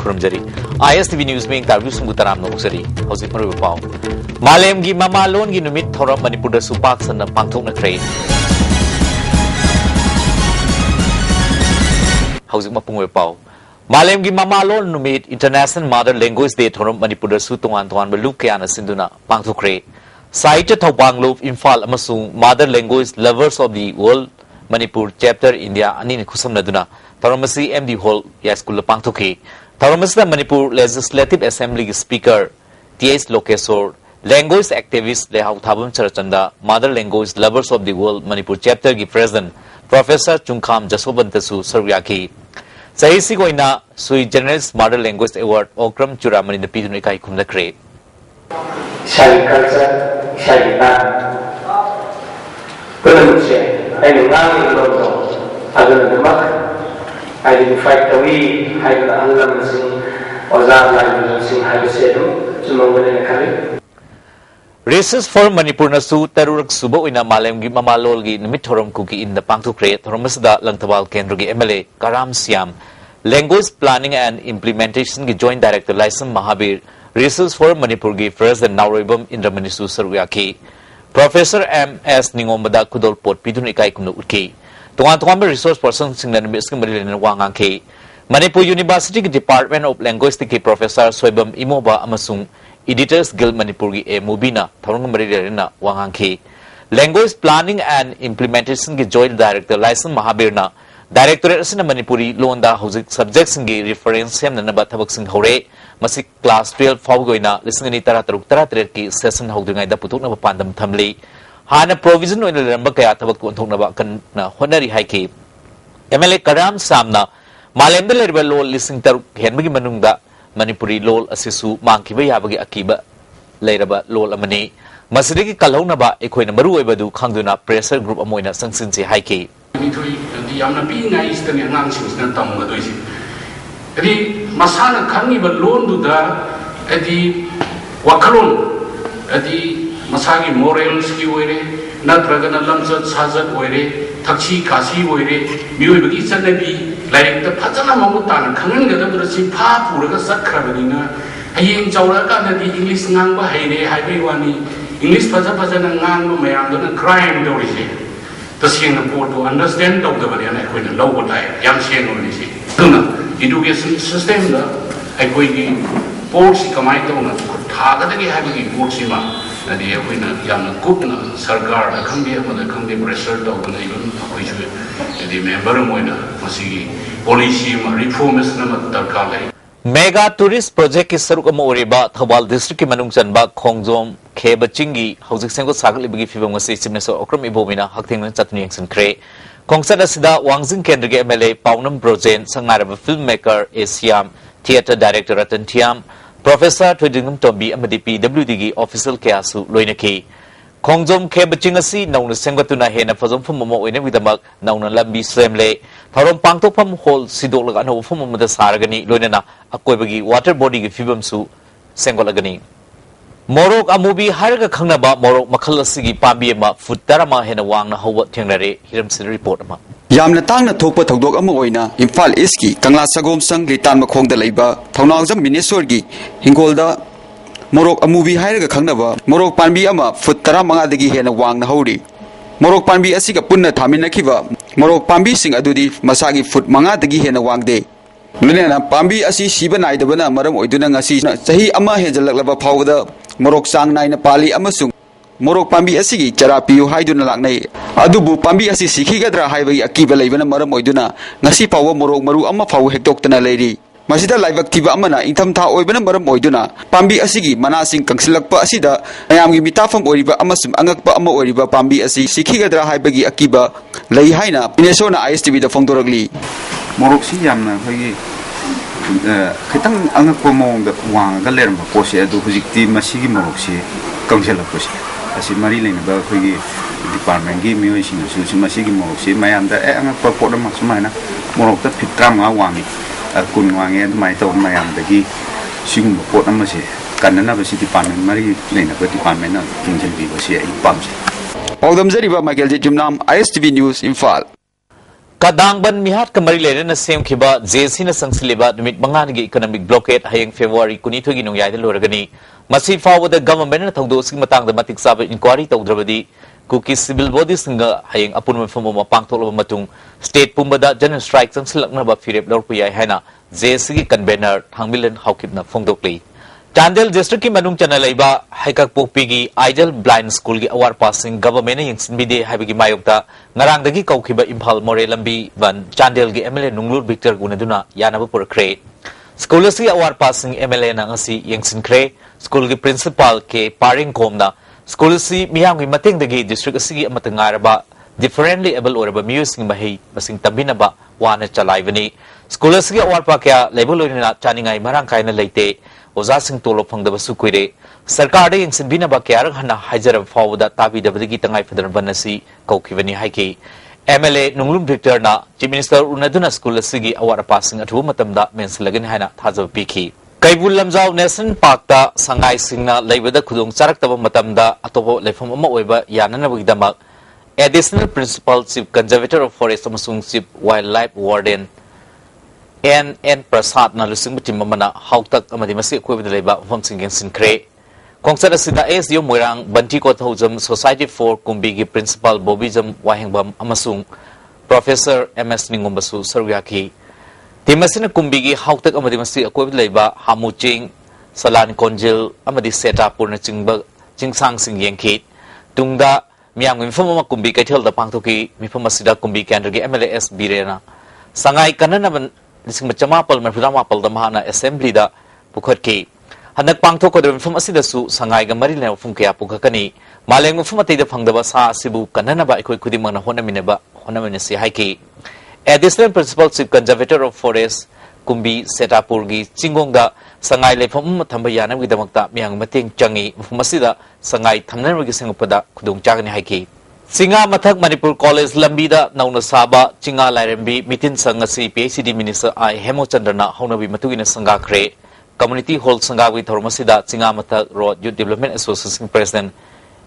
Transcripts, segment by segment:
खुरमजरी ISTV news में interview सुंगुतराम नोक्सरी हौजिक मरुब पाव मालेम की ममालोन की नुमित थौरम मणिपुर दा सुपाक सन पांगथोकनख्रे हौजिक मपुंग पाव मालेम की ममालोन नुमित इंटरनेशनल मदर लैंग्वेज डे थौरम मणिपुर दा सु तोंगान तोंगान बलुक कयाना सिंदुना पांगथोकरे साहित्य थौपांगलोप इम्फाल अमसुंग mother language lovers of the world Manipur chapter India ani khusam naduna Tharamasi MD Hall ya school pangthoki Tharamasi Manipur Legislative Assembly Speaker TS Lokesor language activist Lehau Thabum Charachanda Mother Language Lovers of the World Manipur chapter ki President Professor Chungkham Jasobantasu Saryaki Sahisi goina sui generous Mother Language Award Okram Churamani the Pidun kai khumna kre Shai culture shai Pernunche I know other than the mark identified the way I will unlimited or that like sing I said to know when I carry Races for Manipur Nasu Tarurak Subo in a Malemgi Mamalolgi Nimitorum cookie in the Pangtukre Thomasda Langtabal Kendrugi MLA Karam Siam Language Planning and Implementation Joint Director Lyson Mahabir Races for Manipurgi first and now Ribum in the Manisu Saruyaki Professor M.S. Ningomada Kudol Pot Pidun Ikai Kunu Uki. Tuan resource person Singlan Miskin Marilyn Wanganke. Manipur University Department of Linguistics Professor Soibam Imoba Amasung, Editors Guild Manipuri E. Mubina, Thorong Marilyn Wanganke. Language Planning and Implementation Joint Director Lyson Mahabirna. Directorate Sina Manipuri Londa Hosik Subjects in Reference Sam Nabatabak Hore. Masik class 12 Fawgoina, listening to Taratreki session holding the Putuna Pandam Tamli. Hana provision in the Rambaka Tonaba Honari Hike. MLA Karam Samna, Malembel Lol listening to Henry Manunga, Manipuri Lol Asisu, Mankiba Yabagi Akiba, Leraba Lol Amani, Masiki Kalonaba, Equina Maru Ebadu, Kanduna, Pressure Group Amoina, Sansinsi Hike. The Yamnabi nice than the announcements than Tom. Adi masana khangi ba loan du da adi wakalon adi masagi morals ki oire natraga na lamsat sajat oire thakchi kasi oire mioi bagi chanabi like ta phajana mamutan khangan ga da burasi pha puraga sakhrabani na hayeng chawra ka na di english ngang ba haire haibai wani english phaja na ngang ba mayam da crime do ri se ta sing na po to understand dog da bani na koina law ba dai yam sing no ni se tuna education system da aikoigi board si kamai to na thaga da gi habi board si ma adi akoina yamna kupna sarkar da khangbe ama da khangbe pressure to na ibun akoi chu adi member moina masi policy ma reforms na ma darkar lai Mega Tourist Project ki saruk ama oriba Thawal District ki manung chanba Khongjom Khebachingi Hauzik Sengko Sagal ibagi fibam ngasi simneso okram ibomina hakthengna chatni action kre Kongsat asida Wangzing Kendrige MLA Paunam Brojen Sangaraba filmmaker Asiam Theatre Director Ratan Thiam Professor Twidingum Tombi amadi PWD official Kayasu Loinaki Khongjom Khebaching asi nauna sengbatuna hena fazom phummo oine widamak nauna lambi semle Tharom pangtokpham hol sidolaga no phummo da saragani loinana akoibagi water body gi fibam su sengolagani Morok amubi harga khangnaba morok makhal asigi pambi ama futtarama hena wangna hawa thengnare hiram sin report ama Yamna tangna thokpa thodok ama oina Imphal East ki Kangla Sagom sang litan makhong da leiba Thaunawjam Minesor gi Hingolda Morok amubi harga khangnaba morok pambi ama futtarama dagi hena wangna hauri Morok pambi asiga punna thaminakhiba morok pambi sing adudi masagi fut manga dagi hena wangde Nena pambi asi siba naidabana maram oiduna ngasi sahi ama hejalakba phawda Morok sang naina pali amasung Morok pambi asigi chara piu haiduna laknai adubu pambi asi sikhigadra haibagi akiba leibana maram oiduna ngasi pawa morok maru ama phaw hektoktana leiri masida laibak tiba amana intham tha oibana maram oiduna pambi asigi manasing kangsilakpa asida ayamgi mitafam oiriba amasum angakpa ama oiriba pambi asi sikhigadra haibagi akiba lei haina pinesona ISTV da phongdoragli Morok si yamna khoi khitang angakpa mong da wang ga lerma pose adu hujikti masigi morok si kangsela pose asi mari lena ba khoi department gi mioi sing su masigi morok si mayam da angakpa poda masmaina morok ta fitram nga wangi kun wangi mai to mayam da gi sing poda mase kanana ba si department mari lena ba department na kinjel bi ba si ai pam Paudam Zariba Michael J. Jumnam ISTV News Imphal Kadangban mihat kamari lere na sem khiba JC na sangsileba numit mangan gi economic blockade hayeng February kuni thogi nong yai loragani masi fawada government na thongdo sing matang da matik sab inquiry tawdrabadi kuki civil body singa hayeng apun mafam ma pangtolo matung state pumbada general strike sangsilakna ba firep lor puyai haina JC gi convener thangmilen haukipna phongdokli Chandel district ki manung chana laiba haikak pokpi gi Ideal Blind School gi award passing government na yengsin bide haibagi mayokta ngarang dagi kaukiba Imphal More lambi ban Chandel gi MLA Nunglur Victor gunaduna yanaba purakre school si award passing MLA na ngasi yengsin kre school gi principal ke paring komna school si miyam gi mateng dagi district si amatangaraba differently able oraba music mahi basing tambinaba wana chalaibani school si award pa kya labelorina chaningai marang kaina leite Oza sing tolo phangdaba sukuire sarkar de yengsin bina ba kyar hana hajar fawda tabi dabdagi tangai federal banasi kaukivani haiki MLA Nunglum Victor na Chief Minister unaduna school sigi awar passing athu matamda menslagan hana thajab piki Kaibul Lamjau National Park ta sangai singna leibada khudong charak taba matamda atobo lefam ama oiba yanana bugdamak additional principal chief conservator of forest amasung chief wildlife warden N Prasad na lusing mutim mamana hautak amadi masi koi bidalaiba from singing sinkre kongsara sida SDO moirang banti ko thojam society for kumbigi principal bobijam wahengbam amasung professor MS Ningombasu Saryaki timasina kumbigi hautak amadi masi koi bidalaiba hamuching salan konjil amadi seta purna chingba chingsang sing yengki tungda miyang mifama kumbi kaithel da pangthoki mifama sida kumbi kendragi MLS birena sangai kanana Lising macamapal marpudamapal da mahana assembly da pukhatki hanak pangtho ko drum fam asida su sangai ga mari le fum kya pukhakani maleng fum atei da phangdaba sa sibu kanana ba ikoi khudi mangna honamine si haiki additional principal chief conservator of forest kumbi setapur gi chingong da sangai le fam thamba yanam gi damakta miang mateng changi fum asida sangai thamnan gi sengupada khudong chagani haiki Singa Mathak Manipur College Lambida Nauna Saba Chinga Lairembi Mitin Sangasi PhD Minister I Hemochandana Honabi Matugina Sangakre Community Hall Sangawi Thormasida Singa Mathak Road Youth Development Association President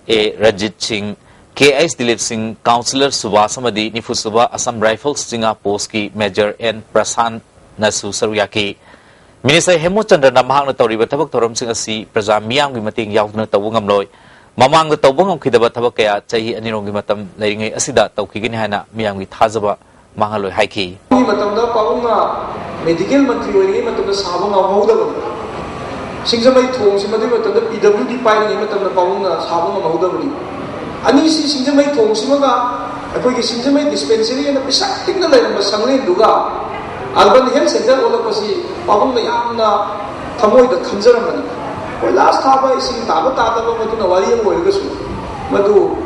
A Rajit Singh KS Dilip Singh Councillor Subha Samadi Nifusuba Assam Rifles Singa Poski Major N Prasan Nasu Saryaki Minister Hemochandana Mahang Toriba Tabak Thoram Singasi Praja Miang Mating Yauna Tawungamloy Mamang the Tobong Kidaba Tabakaya, Chahi and Nirongimatam, laying Asida, Tokigin Hana, Miami Tazaba, Mahalo Haiki. Matamda Pavunga, medical material, Matam Sabanga Moda. Singsamai Tom, Simati, the PWD Pine, Matam Pavunga, Sabanga Moda. Anisi Singsamai Tom Simaga, I put a Singsamai dispensary and a Pisac, the land of Sanglin Duga. Alban Health Center, all of us, Pavunga Yamna, Tamoy the Kanzaraman. Last time I see Taba Tata Matunawari and Wilgasu, Madu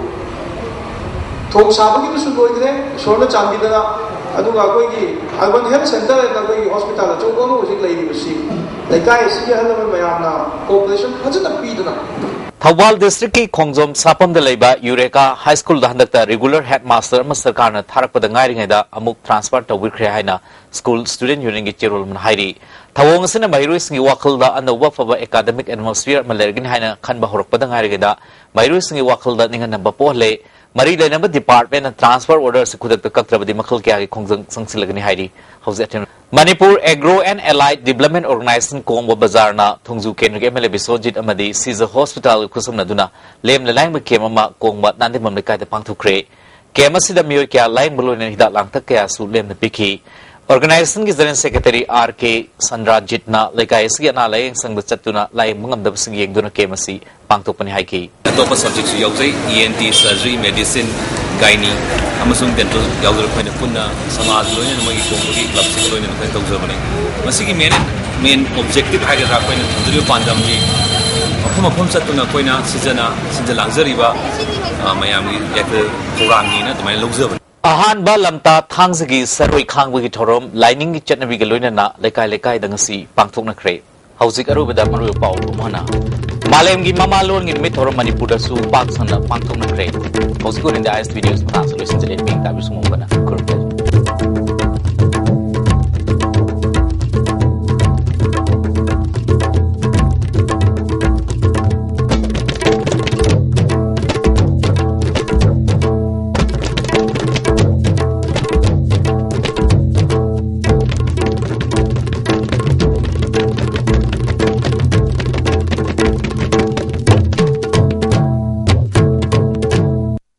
Tom Sabaki should go there, Shona Chambida, Adugagogi, Alban Health Center and the hospital, Chogono was in Lady Machine. The guy is here, Mayana population, what's it a Pidana? Thawal District ki Khongjom Sapam de Laiba Eureka High School da handakta regular headmaster Masterkarna Tharak pada ngai da amuk transfer to Wikre haina school student union gi cherol man hairi Thawong sina Mairus ngi wakal da anawa fa academic atmosphere malergin haina khan ba horok pada ngai da Mairus ngi wakal da ninga namba pohle mari le namba department and transfer order se khudak kakrabadi makhal kya gi khongjang sangsilagni hairi hauze Manipur Agro and Allied Development Organization Kombo Bazar na Thongju Kenrige MLA Biswajit amadi Caesar Hospital kusum naduna lem la lang kema ma kongba nande mamle kai ta pangthukre kema sida miyo kya line bulo ne hida lang tak kya su lem na piki organization ki general secretary RK Sandrajit na lekai si na lai sang da chatuna lai mangam da sing yeng duna kema si pangthukpani haiki atopa subject su yaujai ENT surgery medicine gynae amasung dental yaudar khoina punna samaj loina magi konggi club se loina khai tawjabani masigi main objective haga ra khoina thudrio pandam ni afum satuna khoina sijana langjariba mayami yak program ni na tamai lawjabani Ahan ba lamta thangsagi saroi khangbi thorom lining gi chatnabi ga loina na lekai dangasi pangthokna kre hauzik arubada maru pau mana Malem gi mamalon gi mithorom Manipur da su pak sana pangthokna kre hauzik ko rinda ISTV news pa solution jele ping ta bisumong bana kurpe